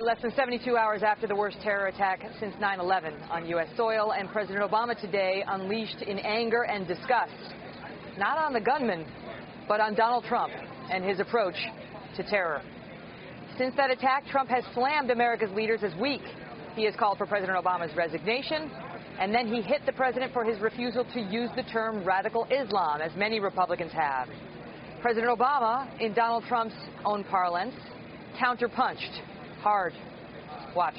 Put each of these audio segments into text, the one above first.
Less than 72 hours after the worst terror attack since 9/11 on U.S. soil, and President Obama today unleashed in anger and disgust, not on the gunman, but on Donald Trump and his approach to terror. Since that attack, Trump has slammed America's leaders as weak. He has called for President Obama's resignation, and then he hit the president for his refusal to use the term radical Islam, as many Republicans have. President Obama, in Donald Trump's own parlance, counterpunched hard. Watch.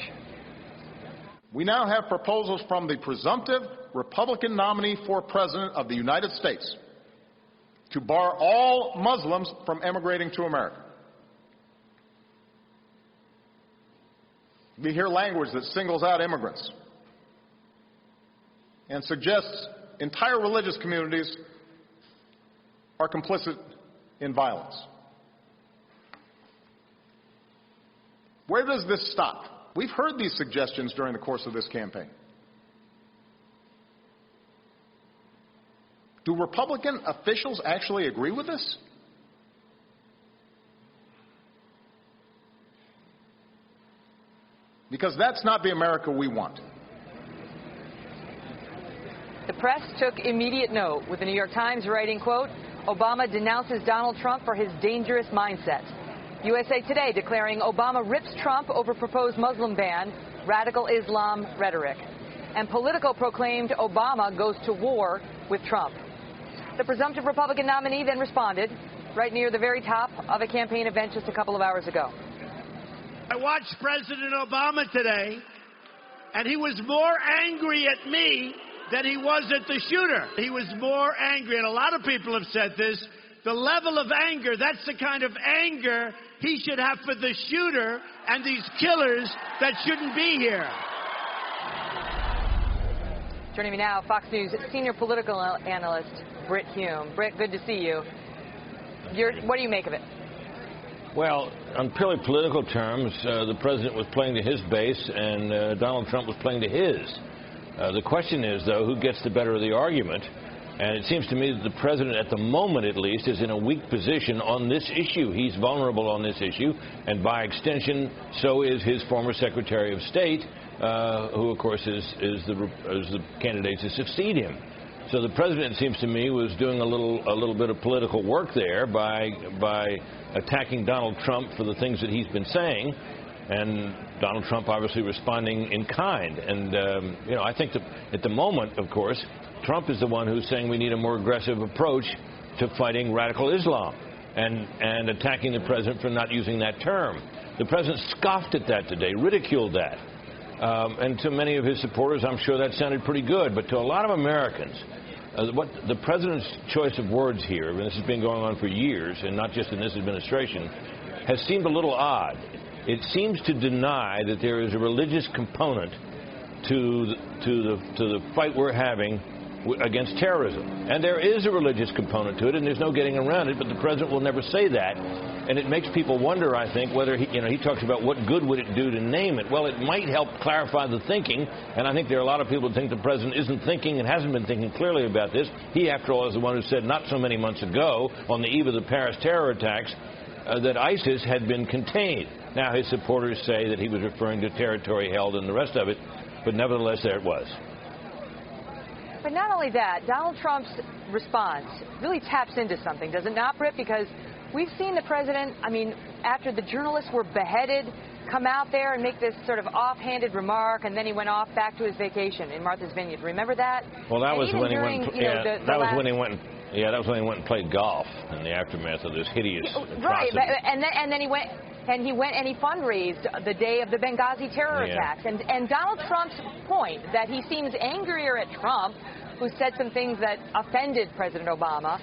We now have proposals from the presumptive Republican nominee for President of the United States to bar all Muslims from emigrating to America. We hear language that singles out immigrants and suggests entire religious communities are complicit in violence. Where does this stop? We've heard these suggestions during the course of this campaign. Do Republican officials actually agree with this? Because that's not the America we want. The press took immediate note, with the New York Times writing, quote, Obama denounces Donald Trump for his dangerous mindset. USA Today declaring Obama rips Trump over proposed Muslim ban, radical Islam rhetoric. And Politico proclaimed Obama goes to war with Trump. The presumptive Republican nominee then responded right near the very top of a campaign event just a couple of hours ago. I watched President Obama today, and he was more angry at me than he was at the shooter. He was more angry, and a lot of people have said this, the level of anger, that's the kind of anger he should have for the shooter and these killers that shouldn't be here. Joining me now, Fox News senior political analyst Brit Hume. Brit, good to see you. What do you make of it? Well, on purely political terms, the president was playing to his base and Donald Trump was playing to his. The question is, though, who gets the better of the argument? And it seems to me that the president, at the moment at least, is in a weak position on this issue. He's vulnerable on this issue, and by extension, so is his former Secretary of State, who, of course, is the candidate to succeed him. So the president, it seems to me, was doing a little bit of political work there by attacking Donald Trump for the things that he's been saying, and Donald Trump obviously responding in kind. And I think that at the moment, of course, Trump is the one who's saying we need a more aggressive approach to fighting radical Islam and attacking the president for not using that term. The president scoffed at that today, ridiculed that. And to many of his supporters, I'm sure that sounded pretty good. But to a lot of Americans, what the president's choice of words here, and this has been going on for years, and not just in this administration, has seemed a little odd. It seems to deny that there is a religious component to the fight we're having against terrorism. And there is a religious component to it, and there's no getting around it, but the president will never say that. And it makes people wonder, I think, whether he talks about what good would it do to name it. Well, it might help clarify the thinking, and I think there are a lot of people who think the president isn't thinking and hasn't been thinking clearly about this. He, after all, is the one who said not so many months ago, on the eve of the Paris terror attacks, that ISIS had been contained. Now his supporters say that he was referring to territory held and the rest of it, but nevertheless, there it was. But not only that, Donald Trump's response really taps into something, does it not, Britt? Because we've seen the president, after the journalists were beheaded, come out there and make this sort of offhanded remark, and then he went off back to his vacation in Martha's Vineyard. Remember that? Well, that was when he went. That was when he went and played golf in the aftermath of this hideous atrocity. Right, and then he went. And he fundraised the day of the Benghazi terror attacks. And Donald Trump's point that he seems angrier at Trump, who said some things that offended President Obama,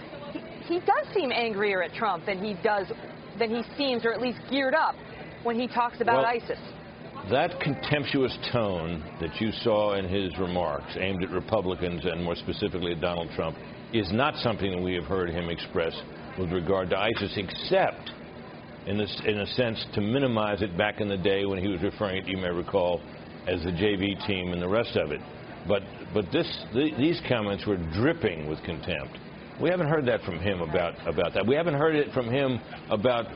he does seem angrier at Trump than he seems, or at least geared up, when he talks about ISIS. That contemptuous tone that you saw in his remarks aimed at Republicans and more specifically at Donald Trump is not something that we have heard him express with regard to ISIS, except in a sense to minimize it back in the day when he was referring to, you may recall, as the JV team and the rest of it. But these comments were dripping with contempt. We haven't heard that from him about that. We haven't heard it from him about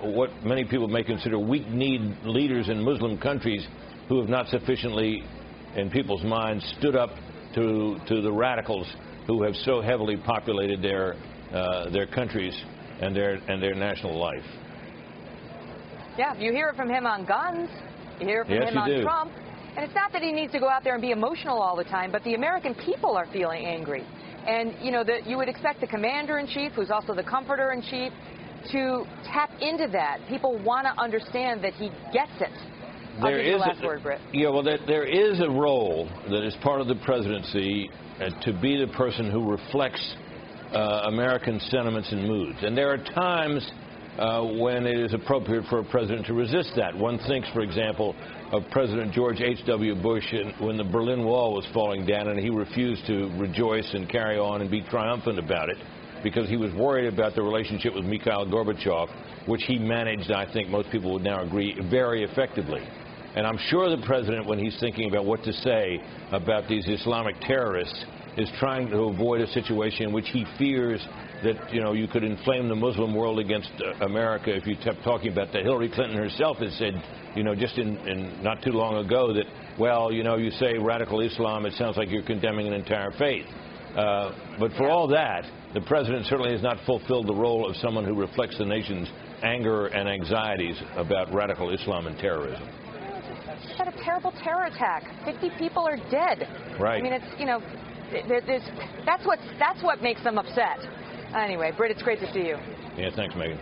what many people may consider weak-kneed leaders in Muslim countries who have not sufficiently, in people's minds, stood up to the radicals who have so heavily populated their countries and their national life. Yeah, you hear it from him on guns. You hear it from him on Trump. And it's not that he needs to go out there and be emotional all the time, but the American people are feeling angry. And, you know, you would expect the commander-in-chief, who's also the comforter-in-chief, to tap into that. People want to understand that he gets it. There is the last word, Brit. Yeah, well, there is a role that is part of the presidency to be the person who reflects American sentiments and moods. And there are times when it is appropriate for a president to resist that. One thinks, for example, of President George H.W. Bush when the Berlin Wall was falling down, and he refused to rejoice and carry on and be triumphant about it because he was worried about the relationship with Mikhail Gorbachev, which he managed, I think most people would now agree, very effectively. And I'm sure the president, when he's thinking about what to say about these Islamic terrorists, is trying to avoid a situation in which he fears that, you know, you could inflame the Muslim world against America if you kept talking about that. Hillary Clinton herself has said, you know, just in not too long ago that, well, you know, you say radical Islam, it sounds like you're condemning an entire faith. But for all that, the president certainly has not fulfilled the role of someone who reflects the nation's anger and anxieties about radical Islam and terrorism. It's had a terrible terror attack. 50 people are dead. Right. I mean, it's, you know, that's what makes them upset. Anyway, Britt, it's great to see you. Yeah, thanks, Megan.